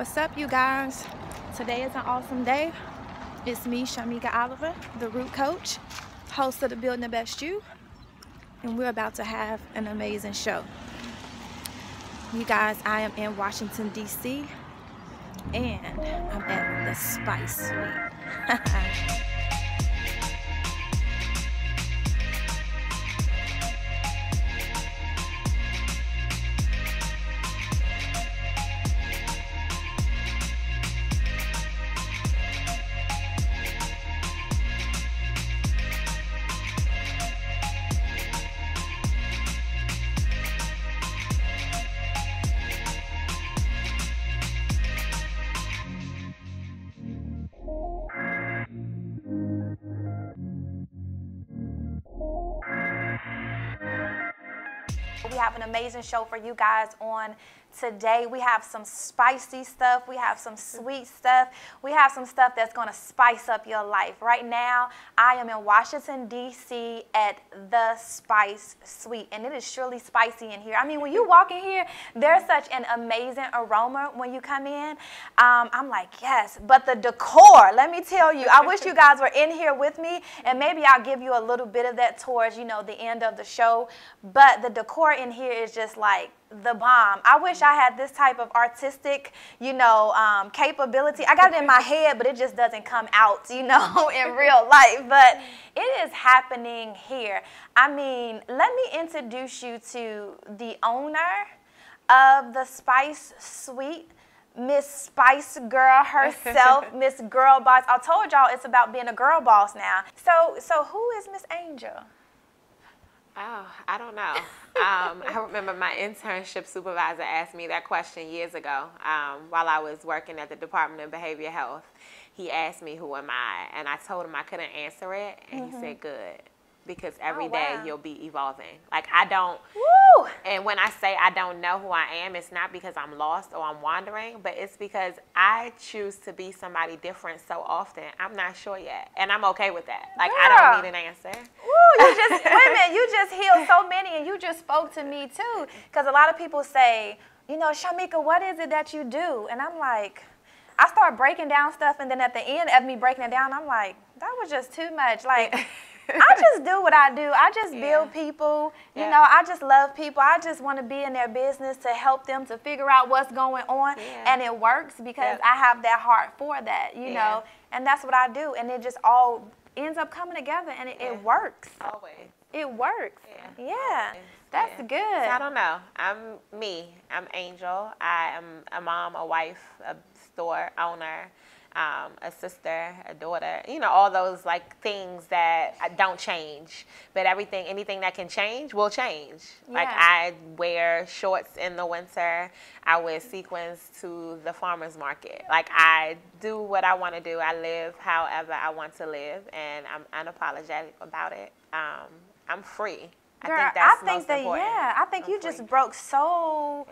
What's up, you guys? Today is an awesome day. It's me, Sha'Meca, the root coach, host of the Building the Best You, and we're about to have an amazing show. You guys, I am in Washington, D.C., and I'm at the Spice Suite. We have an amazing show for you guys on today. We have some spicy stuff. We have some sweet stuff. We have some stuff that's going to spice up your life. Right now, I am in Washington, D.C. at the Spice Suite, and it is surely spicy in here. I mean, when you walk in here, there's such an amazing aroma when you come in. I'm like, yes, but the decor, let me tell you, I wish you guys were in here with me, and maybe I'll give you a little bit of that towards, you know, the end of the show, but the decor in here is just like the bomb. I wish I had this type of artistic, you know, capability. I got it in my head, but it just doesn't come out, you know, in real life. But it is happening here. I mean, let me introduce you to the owner of the Spice Suite, Miss Spice Girl herself, Miss Girl Boss. I told y'all it's about being a girl boss now. So who is Miss Angel? Oh, I don't know. I remember my internship supervisor asked me that question years ago while I was working at the Department of Behavioral Health. He asked me, who am I? And I told him I couldn't answer it, and he said, good, because every day you'll be evolving. Like, I don't, and when I say I don't know who I am, it's not because I'm lost or I'm wandering, but it's because I choose to be somebody different so often. I'm not sure yet, and I'm okay with that. Like, I don't need an answer. You just, wait a minute, you just healed so many, and you just spoke to me too. Because a lot of people say, you know, Sha'Meca, what is it that you do? And I'm like, I start breaking down stuff, and then at the end of me breaking it down, I'm like, that was just too much. Like, I just do what I do. I just build people. You know, I just love people. I just want to be in their business to help them to figure out what's going on. And it works because I have that heart for that, you know. And that's what I do. And it just all ends up coming together, and it works. Always. It works. Yeah. That's good. So I don't know. I'm me. I'm Angel. I am a mom, a wife, a store owner, a sister, a daughter, you know, all those like things that don't change, but anything that can change will change. Like, I wear shorts in the winter, I wear sequins to the farmer's market. Like, I do what I want to do. I live however I want to live, and I'm unapologetic about it. I'm free. Girl, I think that's most important. I think you just broke so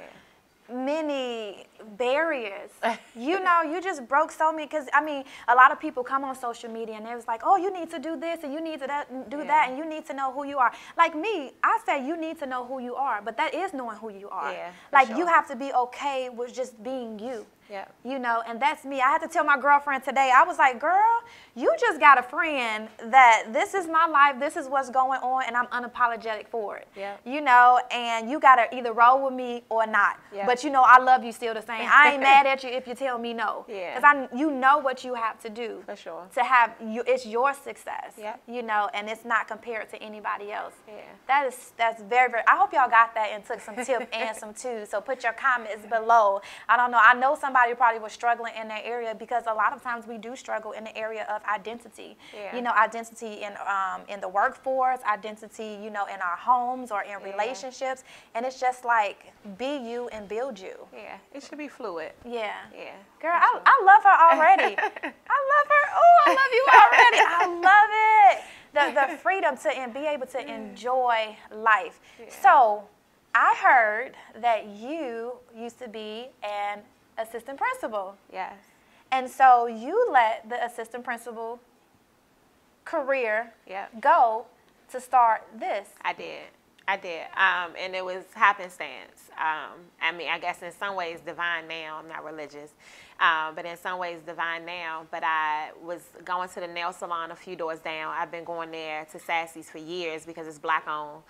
many barriers. You know, you just broke so many, because I mean, a lot of people come on social media and it was like, oh, you need to do this and you need to do that, and you need to know who you are. Like me, I say you need to know who you are, but that is knowing who you are. Like, you have to be okay with just being you. You know, and that's me. I had to tell my girlfriend today, I was like, girl, you just got a friend that this is my life, this is what's going on, and I'm unapologetic for it. You know, and you got to either roll with me or not. But you know, I love you still the same. I ain't mad at you if you tell me no. Because you know what you have to do to have it's your success. You know, and it's not compared to anybody else. That's very, very, I hope y'all got that and took some tips and some twos. So put your comments below. I don't know. I know somebody probably was struggling in that area, because a lot of times we do struggle in the area of identity. You know, identity in the workforce, identity, you know, in our homes or in relationships, and it's just like, be you and build you. It should be fluid. Girl, I love her already. I love her. Oh, I love you already. I love it. The freedom to be able to enjoy life. So I heard that you used to be an assistant principal. And so you let the assistant principal career go to start this. I did. I did. And it was happenstance. I mean, I guess in some ways divine now. I'm not religious. But in some ways divine now. But I was going to the nail salon a few doors down. I've been going there to Sassy's for years because it's black owned.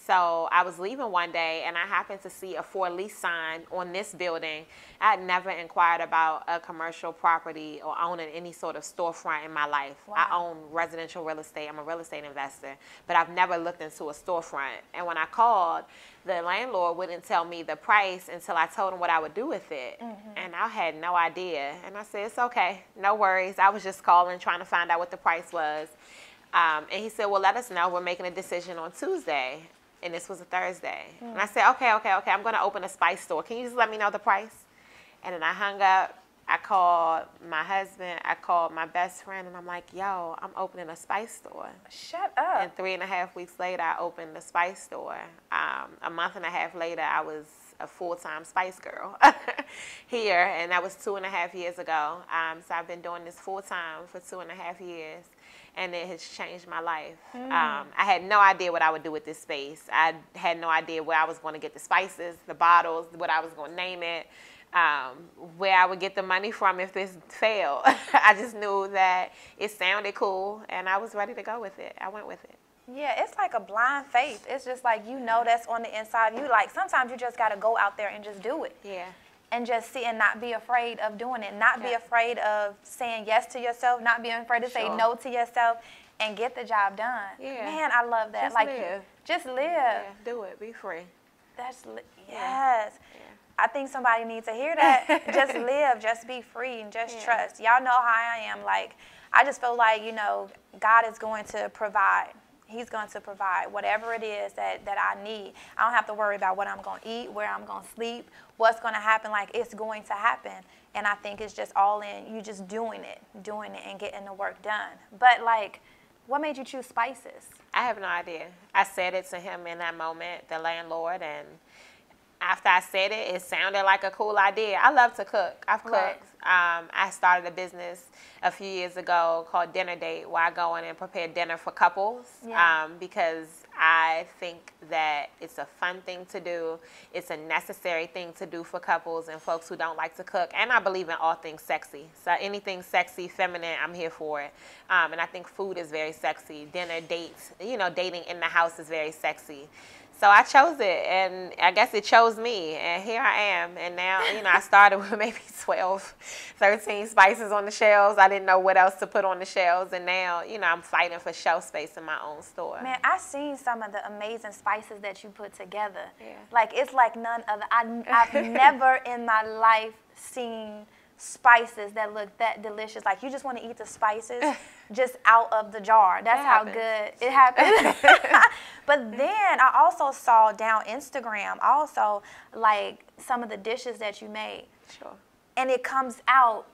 So I was leaving one day and I happened to see a for lease sign on this building. I had never inquired about a commercial property or owning any sort of storefront in my life. Wow. I own residential real estate. I'm a real estate investor, but I've never looked into a storefront. And when I called, the landlord wouldn't tell me the price until I told him what I would do with it. And I had no idea. And I said, it's okay, no worries. I was just calling, trying to find out what the price was. And he said, well, let us know. We're making a decision on Tuesday. And this was a Thursday. And I said, okay. I'm going to open a spice store. Can you just let me know the price? And then I hung up. I called my husband. I called my best friend. And I'm like, yo, I'm opening a spice store. Shut up. And 3.5 weeks later, I opened the spice store. A month and a half later, I was a full-time spice girl here. And that was 2.5 years ago. So I've been doing this full-time for 2.5 years. And it has changed my life. I had no idea what I would do with this space. I had no idea where I was going to get the spices, the bottles, what I was going to name it, where I would get the money from if this failed. I just knew that it sounded cool, and I was ready to go with it. I went with it. Yeah, it's like a blind faith. It's just like, you know, that's on the inside of you. Like, sometimes you just got to go out there and just do it. Yeah. And just see and not be afraid of doing it. Not be afraid of saying yes to yourself. Not being afraid to say no to yourself. And get the job done. Yeah. Man, I love that. Just live. Just live. Yeah, do it. Be free. Yes. Yeah. I think somebody needs to hear that. Just live. Just be free and just trust. Y'all know how I am. Like, I just feel like, you know, God is going to provide. He's going to provide whatever it is that I need. I don't have to worry about what I'm going to eat, where I'm going to sleep, what's going to happen. Like, it's going to happen. And I think it's just all in you just doing it and getting the work done. But, like, what made you choose spices? I have no idea. I said it to him in that moment, the landlord, and after I said it, it sounded like a cool idea. I love to cook. I've cooked. Right. I started a business a few years ago called Dinner Date, where I go in and prepare dinner for couples because I think that it's a fun thing to do. It's a necessary thing to do for couples and folks who don't like to cook. And I believe in all things sexy. So anything sexy, feminine, I'm here for it. And I think food is very sexy. Dinner, dates, you know, dating in the house is very sexy. So I chose it, and I guess it chose me, and here I am. And now, you know, I started with maybe 12, 13 spices on the shelves. I didn't know what else to put on the shelves, and now, you know, I'm fighting for shelf space in my own store. Man, I've seen some of the amazing spices that you put together. Yeah. Like, it's like none other. I've never in my life seen spices that look that delicious. Like, you just want to eat the spices just out of the jar. That's how good it happens. But then I also saw down Instagram also, like, some of the dishes that you made. Sure. And it comes out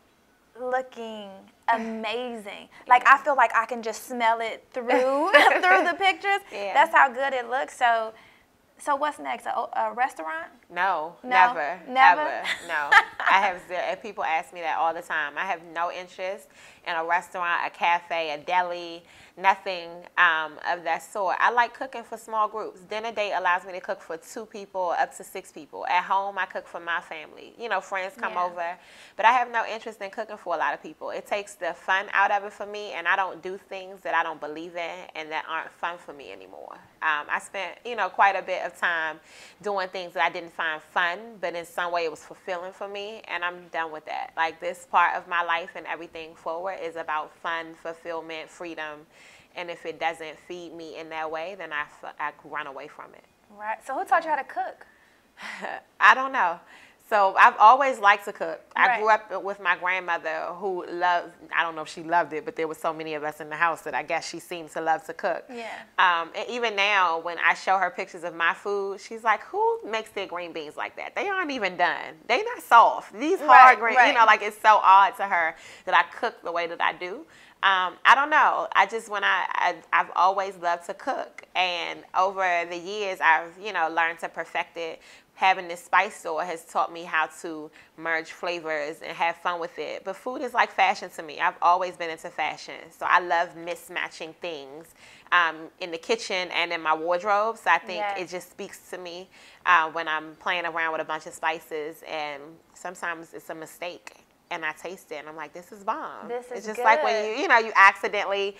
looking amazing. Like, I feel like I can just smell it through through the pictures. Yeah. That's how good it looks. So what's next? A restaurant? No, Never? ever. No. I have people ask me that all the time. I have no interest in a restaurant, a cafe, a deli, nothing of that sort. I like cooking for small groups. Dinner Date allows me to cook for 2 people up to 6 people. At home, I cook for my family. You know, friends come over. But I have no interest in cooking for a lot of people. It takes the fun out of it for me, and I don't do things that I don't believe in and that aren't fun for me anymore. I spent, you know, quite a bit of time doing things that I didn't find fun, but in some way it was fulfilling for me, and I'm done with that. Like, this part of my life and everything forward is about fun, fulfillment, freedom, and if it doesn't feed me in that way, then I run away from it. Right. So who taught you how to cook? I don't know. So I've always liked to cook. Right. I grew up with my grandmother who loved, I don't know if she loved it, but there were so many of us in the house that I guess she seemed to love to cook. Yeah. And even now, when I show her pictures of my food, she's like, who makes their green beans like that? They aren't even done. They not soft. These hard green, you know, like, it's so odd to her that I cook the way that I do. I don't know. I just I've always loved to cook, and over the years I've learned to perfect it. Having this spice store has taught me how to merge flavors and have fun with it. But food is like fashion to me. I've always been into fashion, so I love mismatching things in the kitchen and in my wardrobe. So I think it just speaks to me when I'm playing around with a bunch of spices, and sometimes it's a mistake. And I taste it, and I'm like, this is bomb. It's just good. Like when you accidentally,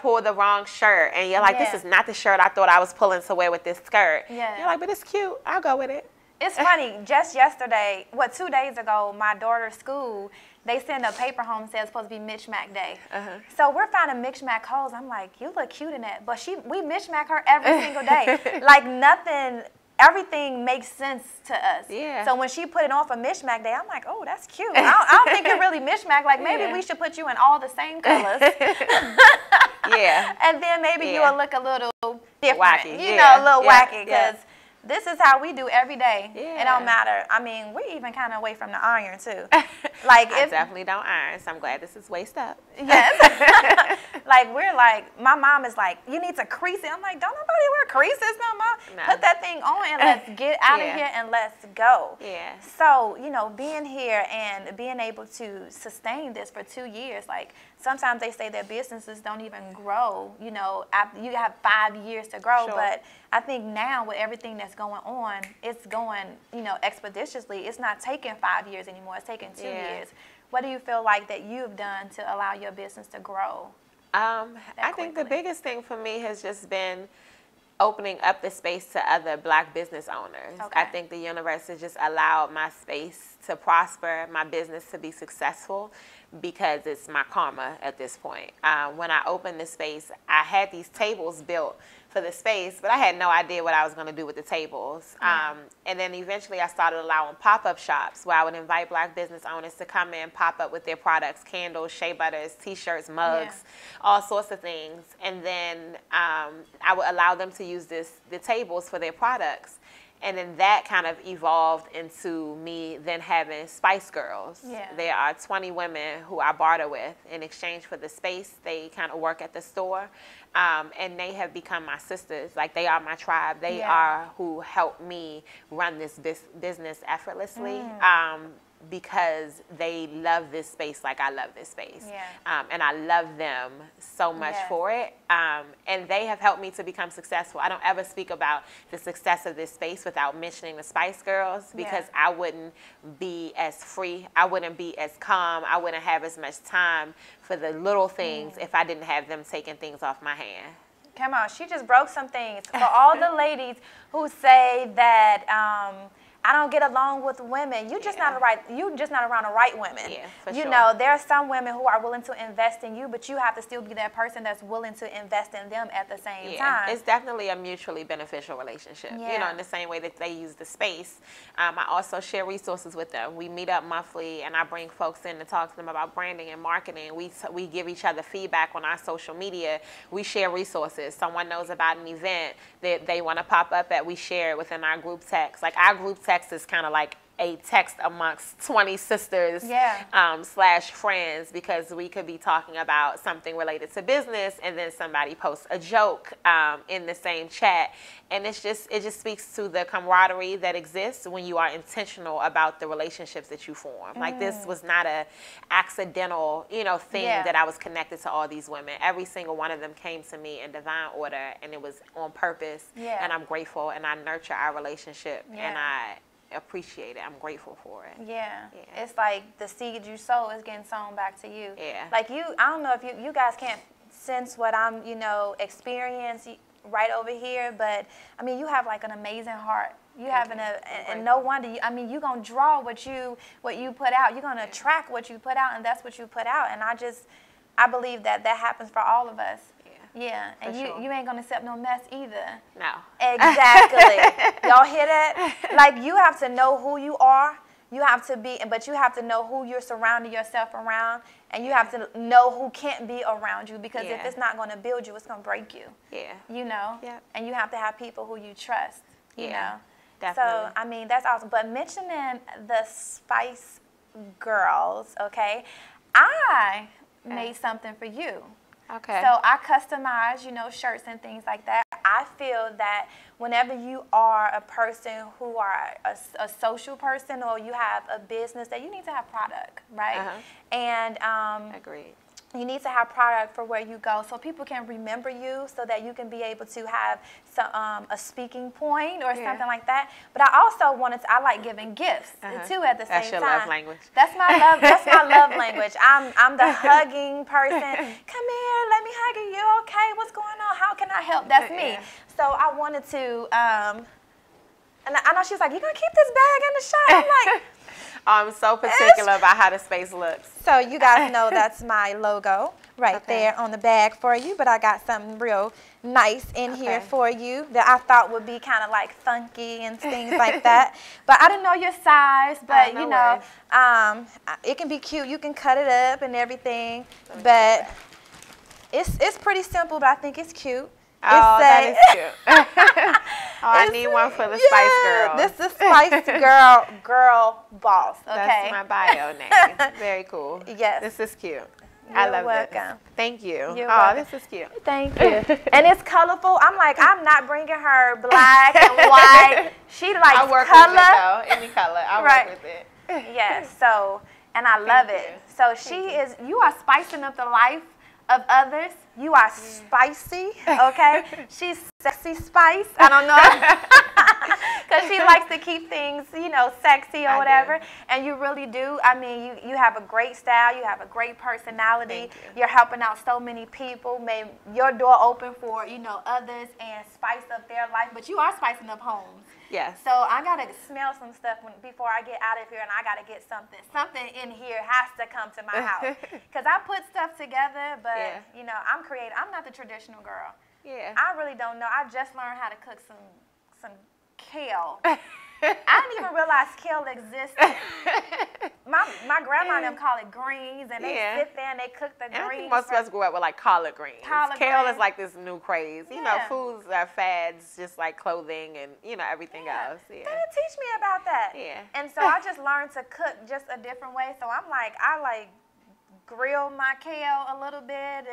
pull the wrong shirt, and you're like, this is not the shirt I thought I was pulling to wear with this skirt. Yeah. You're like, but it's cute. I'll go with it. It's funny. Just yesterday, 2 days ago, my daughter's school, they sent a paper home said it's supposed to be Mishmack Day. So we're finding Mishmack clothes. I'm like, you look cute in that. But we Mishmack her every single day. Like nothing. Everything makes sense to us. Yeah. So when she put it on for Mishmack Day, I'm like, oh, that's cute. I don't think you're really Mishmack. Like maybe we should put you in all the same colors. And then maybe you'll look a little different. Wacky. A little wacky because this is how we do every day. It don't matter. I mean, we even kind of away from the iron too. Like I definitely don't iron, so I'm glad this is waist up. Yes. Like we're like, my mom is like, you need to crease it. I'm like, don't nobody wear creases no more. No. Put that thing on and let's get out of here and let's go. Yeah. So, being here and being able to sustain this for 2 years, like sometimes they say that businesses don't even grow, after you have 5 years to grow. Sure. But I think now with everything that's going on, it's going, expeditiously. It's not taking 5 years anymore. It's taking 2 years. What do you feel like that you've done to allow your business to grow? I think the biggest thing for me has just been opening up the space to other Black business owners. Okay. I think the universe has just allowed my space to prosper, my business to be successful, because it's my karma at this point. When I opened the space, I had these tables built for the space, but I had no idea what I was going to do with the tables. And then eventually I started allowing pop-up shops where I would invite Black business owners to come in, pop up with their products, candles, shea butters, t-shirts, mugs, all sorts of things. And then I would allow them to use the tables for their products. And then that kind of evolved into me then having Spice Girls. Yeah. There are 20 women who I barter with in exchange for the space. They kind of work at the store. And they have become my sisters. Like, they are my tribe. They are who help me run this business effortlessly. Because they love this space like I love this space. And I love them so much for it. And they have helped me to become successful. I don't ever speak about the success of this space without mentioning the Spice Girls, because I wouldn't be as free. I wouldn't be as calm. I wouldn't have as much time for the little things if I didn't have them taking things off my hand. Come on, she just broke some things. For all the ladies who say that I don't get along with women. You just not around the right women. Yeah, for sure. There are some women who are willing to invest in you, but you have to still be that person that's willing to invest in them at the same time. It's definitely a mutually beneficial relationship. In the same way that they use the space. I also share resources with them. We meet up monthly, and I bring folks in to talk to them about branding and marketing. We give each other feedback on our social media. We share resources. Someone knows about an event that they want to pop up at, we share it within our group text. Like, our group text is kind of like a text amongst 20 sisters slash friends, because we could be talking about something related to business, and then somebody posts a joke in the same chat, and it just speaks to the camaraderie that exists when you are intentional about the relationships that you form. Like, this was not a accidental thing that I was connected to all these women. Every single one of them came to me in divine order, and it was on purpose. And I'm grateful, and I nurture our relationship, and I appreciate it. I'm grateful for it. It's like the seed you sow is getting sown back to you. Like, I don't know if you guys can't sense what I'm experiencing right over here, but I mean, you have like an amazing heart. You have and no wonder you're gonna draw what you put out. You're gonna attract what you put out, and that's what you put out. And I believe that happens for all of us. And you ain't gonna accept no mess either. No. Exactly. Y'all hear that? Like, you have to know who you are. But you have to know who you're surrounding yourself around, and you have to know who can't be around you, because if it's not gonna build you, it's gonna break you. And you have to have people who you trust. Definitely. So I mean, that's awesome. But mentioning the Spice Girls, okay? made something for you. Okay. So I customize, you know, shirts and things like that. I feel that whenever you are a person who are a social person or you have a business, that you need to have product, right? And agreed. You need to have product for where you go so people can remember you, so that you can be able to have some, a speaking point or something like that. But I also I like giving gifts too at the same time. That's your love language. That's my love language. I'm the hugging person. Come here, let me hug you. You okay? What's going on? How can I help? That's me. So I wanted to, and I know she was like, you gonna keep this bag in the shot? I'm like, I'm so particular about how the space looks. So you guys know that's my logo right there on the bag for you, but I got something real nice in here for you that I thought would be kind of like funky and things like that. But I didn't know your size, but you know, it can be cute. You can cut it up and everything, but it's pretty simple, but I think it's cute. Oh, that is cute. Oh, I need one for the Spice Girls. This is Spice Girl Boss. Okay. That's my bio name. Very cool. Yes. This is cute. I love this. Thank you. You're welcome. This is cute. Thank you. And it's colorful. I'm like, I'm not bringing her black and white. She likes I work color. with it though. Any color. I work with it. Yes. So, and I love it. So you are spicing up the life of others. You are spicy, okay? She's sexy spice. I don't know. Because she likes to keep things, you know, sexy or whatever. And you really do. I mean, you have a great style. You have a great personality. You're helping out so many people. Made your door open for, you know, others and spice up their life. But you are spicing up homes. Yes. So I got to smell some stuff before I get out of here, and I got to get something. Something in here has to come to my house. Because I put stuff together, but, you know, I'm creative. I'm not the traditional girl. Yeah. I really don't know. I just learned how to cook some kale. I didn't even realize kale existed. My grandma and them call it greens, and they sit there and they cook the greens. I think most of us grew up with like collard greens. Kale is like this new craze. You know, foods are fads, just like clothing and, you know, everything else. They didn't teach me about that. And so I just learned to cook just a different way. So I'm like, I grill my kale a little bit,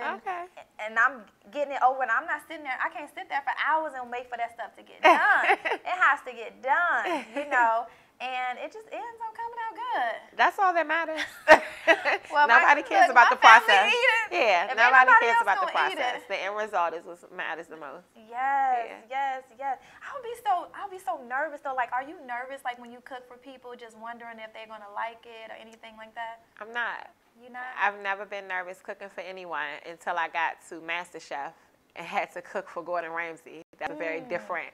and I'm getting it over, and I'm not sitting there. I can't sit there for hours and wait for that stuff to get done. It has to get done, you know, and it just ends up coming out good. That's all that matters. Well, nobody cares about the process. If nobody cares about the process. The end result is what matters the most. Yes. I'll be so nervous though. Like, are you nervous like when you cook for people, just wondering if they're gonna like it or anything like that? I'm not. You not? I've never been nervous cooking for anyone until I got to MasterChef and had to cook for Gordon Ramsay. That's a very different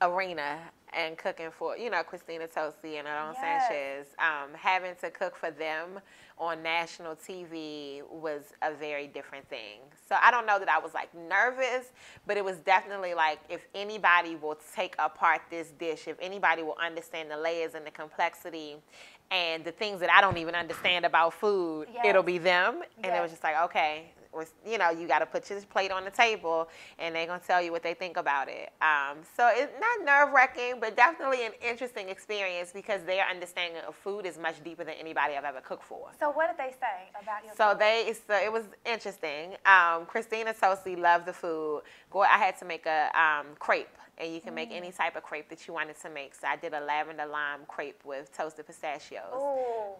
arena, and cooking for, you know, Christina Tosi and Adon Sanchez. Having to cook for them on national TV was a very different thing. So I don't know that I was like nervous, but it was definitely like, if anybody will take apart this dish, if anybody will understand the layers and the complexity and the things that I don't even understand about food, it'll be them. And it was just like, okay, you know, you got to put your plate on the table, and they're going to tell you what they think about it. So it's not nerve-wracking, but definitely an interesting experience, because their understanding of food is much deeper than anybody I've ever cooked for. So what did they say about your food? So it was interesting. Christina Tosi loved the food. I had to make a crepe. And you can make any type of crepe that you wanted to make. So I did a lavender lime crepe with toasted pistachios.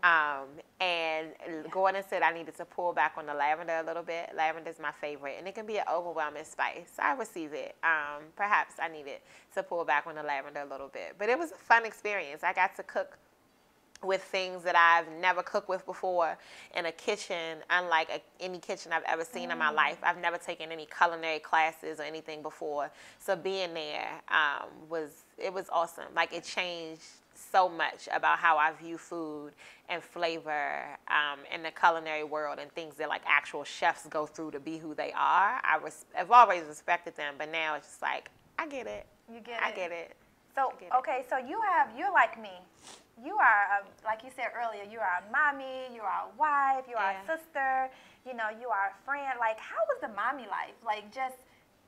And Gordon said I needed to pull back on the lavender a little bit. Lavender is my favorite, and it can be an overwhelming spice. I receive it. Perhaps I needed to pull back on the lavender a little bit. But it was a fun experience. I got to cook with things that I've never cooked with before in a kitchen, unlike any kitchen I've ever seen in my life. I've never taken any culinary classes or anything before. So being there was awesome. Like, it changed so much about how I view food and flavor in the culinary world, and things that like actual chefs go through to be who they are. I've always respected them, but now it's just like, I get it. You get it. I get it. So, okay, so you're like me. You are, like you said earlier, you are a mommy, you are a wife, you are a sister, you know, you are a friend. Like, how was the mommy life? Like, just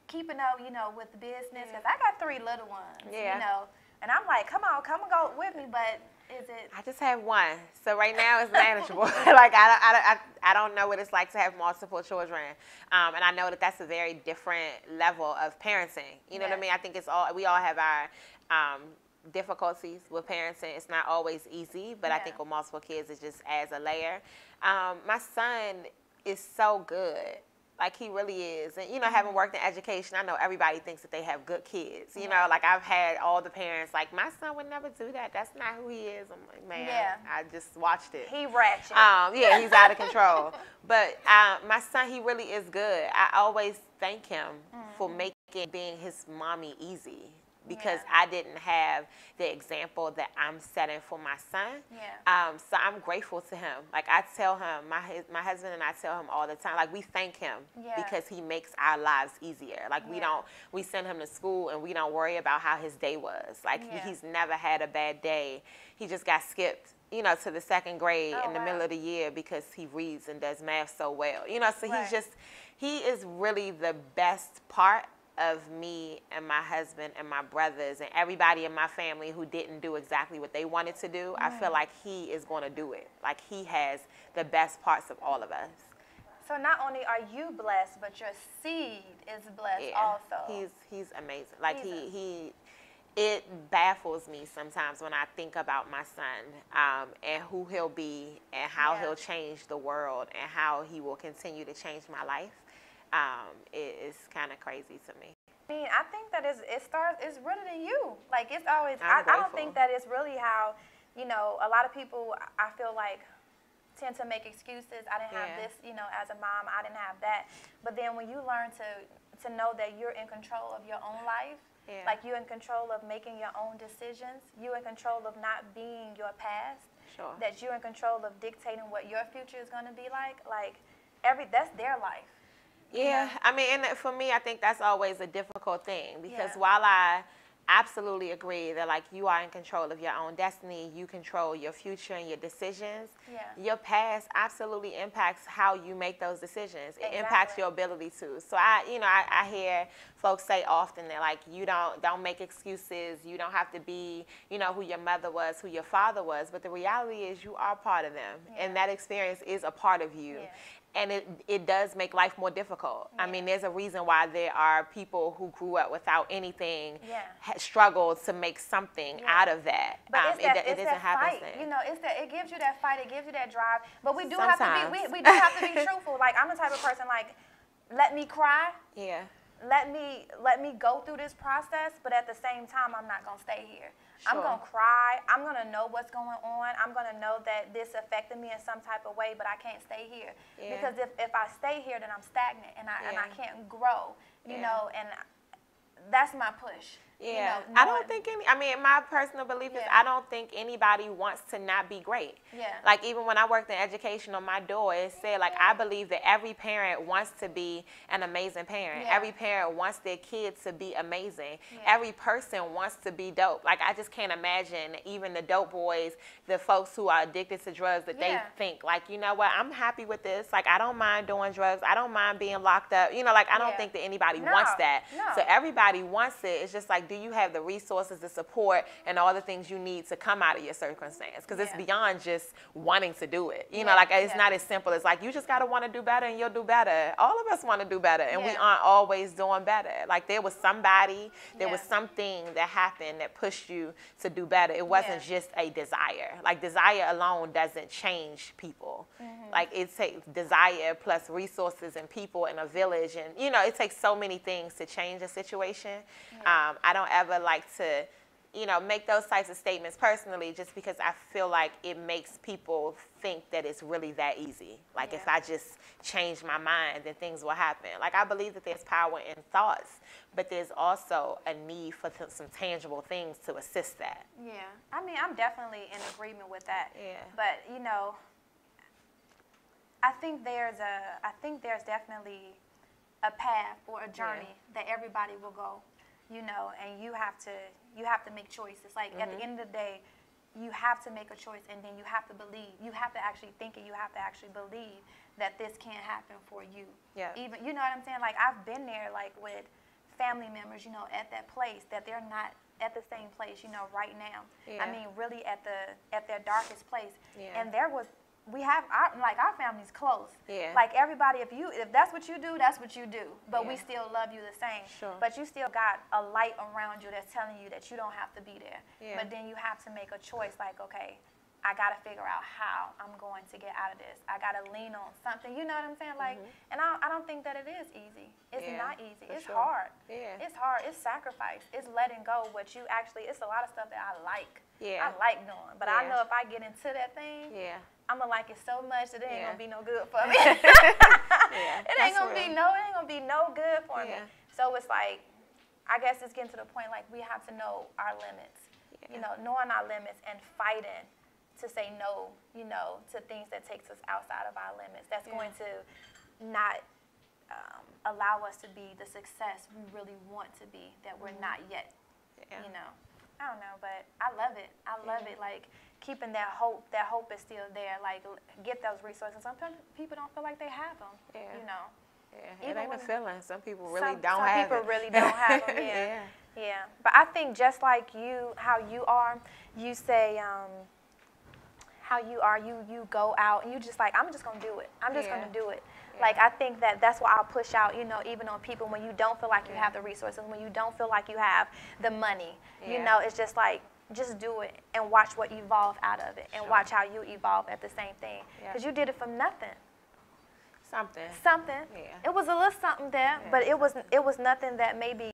keeping up, you know, with the business? Because I got 3 little ones, you know. And I'm like, come on, come and go with me. But Is it? I just have one, so right now it's manageable. Like I don't know what it's like to have multiple children, and I know that that's a very different level of parenting. You know what I mean? I think we all have our difficulties with parenting. It's not always easy, but I think with multiple kids, it just adds a layer. My son is so good. Like, he really is. And, you know, having worked in education, I know everybody thinks that they have good kids. You know, like, I've had all the parents, like, my son would never do that. That's not who he is. I'm like, man, I just watched it. He ratchet. Yeah, he's out of control. But my son, he really is good. I always thank him for making being his mommy easy. Because I didn't have the example that I'm setting for my son. So I'm grateful to him. Like, I tell him, my husband and I tell him all the time, like, we thank him because he makes our lives easier. Like, we send him to school and we don't worry about how his day was. Like, he's never had a bad day. He just got skipped, you know, to the second grade in the middle of the year because he reads and does math so well. You know, so he is really the best part of me and my husband and my brothers and everybody in my family who didn't do exactly what they wanted to do. I feel like he is going to do it. Like, he has the best parts of all of us. So not only are you blessed, but your seed is blessed also. He's amazing. Like, it baffles me sometimes when I think about my son and who he'll be and how he'll change the world and how he will continue to change my life. It's kind of crazy to me. I mean, I think that it's rooted in you. Like, it's always, I don't think that it's really how, you know, a lot of people, I feel like, tend to make excuses. I didn't have this, you know, as a mom, I didn't have that. But then when you learn to know that you're in control of your own life, like, you're in control of making your own decisions, you're in control of not being your past, that you're in control of dictating what your future is going to be like that's their life. Yeah, I mean, and for me, I think that's always a difficult thing because while I absolutely agree that, like, you are in control of your own destiny, you control your future and your decisions, your past absolutely impacts how you make those decisions. It impacts your ability to. So I hear folks say often that, like, you don't make excuses, you don't have to be, you know, who your mother was, who your father was, but the reality is you are part of them, and that experience is a part of you. And it does make life more difficult. I mean, there's a reason why there are people who grew up without anything struggled to make something out of that. But it doesn't happen. You know, it gives you that fight, it gives you that drive. But we do have to be we do have to be truthful. Like, I'm the type of person, like, let me cry. Let me go through this process, but at the same time, I'm not gonna stay here. I'm gonna cry. I'm gonna know what's going on. I'm gonna know that this affected me in some type of way, but I can't stay here because if I stay here, then I'm stagnant and I can't grow. You know, and that's my push. You know, I don't think my personal belief is I don't think anybody wants to not be great. Like, even when I worked in education, on my door, it said, like, I believe that every parent wants to be an amazing parent. Every parent wants their kids to be amazing. Every person wants to be dope. Like, I just can't imagine even the dope boys, the folks who are addicted to drugs, that they think, like, you know what, I'm happy with this. Like, I don't mind doing drugs. I don't mind being locked up. You know, like, I don't think that anybody wants that. So everybody wants it. It's just like, do you have the resources, the support, and all the things you need to come out of your circumstance? Because it's beyond just wanting to do it. You know, like, it's not as simple as, like, you just got to want to do better and you'll do better. All of us want to do better, and we aren't always doing better. Like, there was somebody, there was something that happened that pushed you to do better. It wasn't just a desire. Like, desire alone doesn't change people. Like, it takes desire plus resources and people and a village, and, you know, it takes so many things to change a situation. I don't ever like to, you know, make those types of statements personally, just because I feel like it makes people think that it's really that easy. Like, if I just change my mind, then things will happen. Like, I believe that there's power in thoughts, but there's also a need for some tangible things to assist that. I mean, I'm definitely in agreement with that. But, you know, I think there's definitely a path or a journey that everybody will go. You know, and you have to make choices. Like, at the end of the day, you have to make a choice, and then you have to believe. You have to actually think, and you have to actually believe that this can't happen for you. Even, you know what I'm saying? Like, I've been there, like, with family members, you know, at that place, that they're not at the same place, you know, right now. Yeah. I mean, really at their darkest place. Yeah. And we have our family's close. Yeah. Like everybody, if that's what you do, that's what you do. But we Yeah. still love you the same. Sure. But you still got a light around you that's telling you that you don't have to be there. Yeah. But then you have to make a choice like, okay, I got to figure out how I'm going to get out of this. I got to lean on something. You know what I'm saying? Like, and I don't think that it is easy. It's Yeah, not easy. for It's sure. hard. Yeah. It's hard. It's sacrifice. It's letting go what you actually, it's a lot of stuff that I like. Yeah. I like doing. But I Yeah. know if I get into that thing, Yeah. I'm going to like it so much that it ain't Yeah. going to be no good for me. Yeah. It ain't going to be no good for me. Yeah. So it's like, I guess it's getting to the point like we have to know our limits. Yeah. You know, knowing our limits and fighting to say no, you know, to things that takes us outside of our limits. That's going to not allow us to be the success we really want to be, that we're not yet. Yeah. You know, I don't know, but I love it. I love it. Like keeping that hope. That hope is still there. Like get those resources. Some people don't feel like they have them. Yeah. You know. Yeah. It ain't a feeling. Some people really don't some have it. people really don't have them. Yeah. Yeah. But I think just like you, how you are, you say. How you are, you go out and you just like, I'm just gonna do it. I'm just gonna do it. Yeah. Like I think that's what I'll push out, you know, even on people when you don't feel like you have the resources, when you don't feel like you have the money. You know, it's just like, just do it and watch what evolve out of it and watch how you evolve at the same thing. Because you did it from nothing. Something. Yeah. It was a little something there, but it was nothing that maybe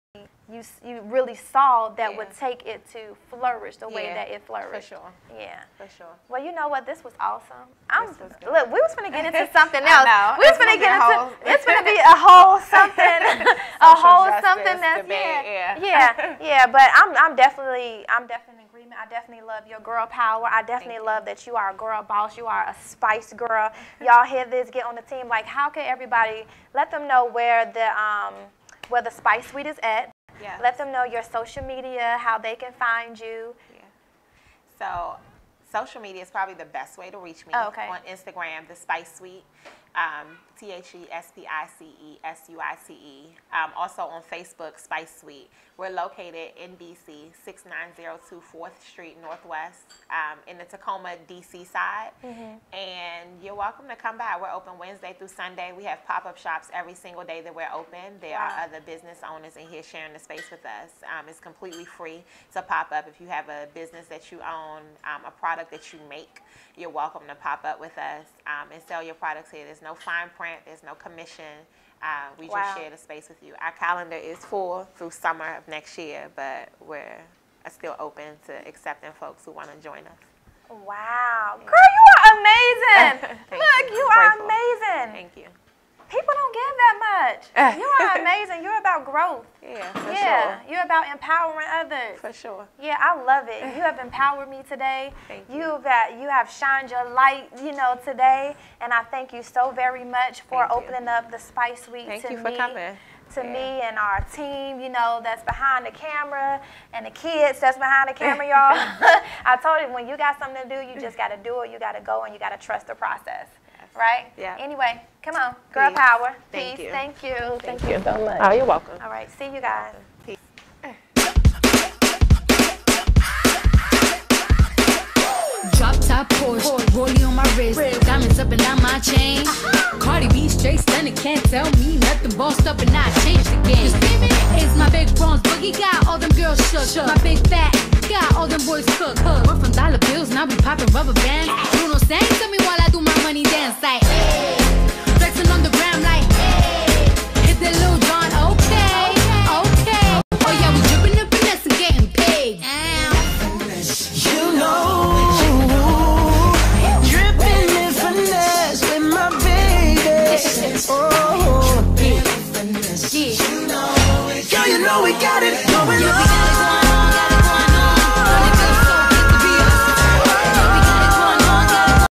you really saw that would take it to flourish the way that it flourished. For sure. Yeah. For sure. Well, you know what? This was awesome. This was good. Look, we was finna get into something else. I know. We was finna get into. It's finna be a whole something. a whole something that's debate, yeah. But I'm definitely in agreement. I definitely love your girl power. I definitely love that you are a girl boss. You are a spice girl. Y'all hear this? Get on the team. Like, how can everybody let them know where the Spice Suite is at? Yeah. Let them know your social media, how they can find you. Yeah. So social media is probably the best way to reach me. Oh, okay. On Instagram, the Spice Suite, TheSpiceSuice. Also on Facebook, Spice Suite. We're located in DC, 6902 4th Street Northwest, in the Tacoma, DC side. And you're welcome to come by. We're open Wednesday through Sunday. We have pop-up shops every single day that we're open. There are other business owners in here sharing the space with us. It's completely free to pop up. If you have a business that you own, a product that you make, you're welcome to pop up with us and sell your products here. There's no fine print. There's no commission. We just share the space with you. Our calendar is full through summer of next year, but we're still open to accepting folks who want to join us. Wow. Girl, you are amazing. Look, you are Grateful. amazing. Thank you. People don't give that much. You are amazing. You're about growth. Yeah, for sure. You're about empowering others. For sure. Yeah, I love it. You have empowered me today. Thank you. You have shined your light, you know, today, and I thank you so very much for opening up the Spice Suite Thank to you me. for coming. To me and our team, you know, that's behind the camera, and the kids that's behind the camera, y'all. I told you, when you got something to do, you just got to do it. You got to go, and you got to trust the process. Right? Yeah. Anyway, come on. Girl Peace. power. Thank Peace. you. Thank you. Thank you so much. Oh, you're welcome. All right. See you guys. Peace. Drop top Porsche, rollie on my wrist, diamonds up and down my chain. Cardi B straight stunning, can't tell me nothing. Bossed up and I changed the game. It's my big bronze boogie, got all them girls shook. My big fat, got all them boys cooked. We're from dollar bills, now we popping rubber bands. Bruno sang to me while I do my money dance like, hey. Flexing on the gram like, hey. Hit that Lil Jon, okay. Oh yeah, we dripping and finesse and getting paid. You know. Oh, yeah. Girl, you know we got it going on.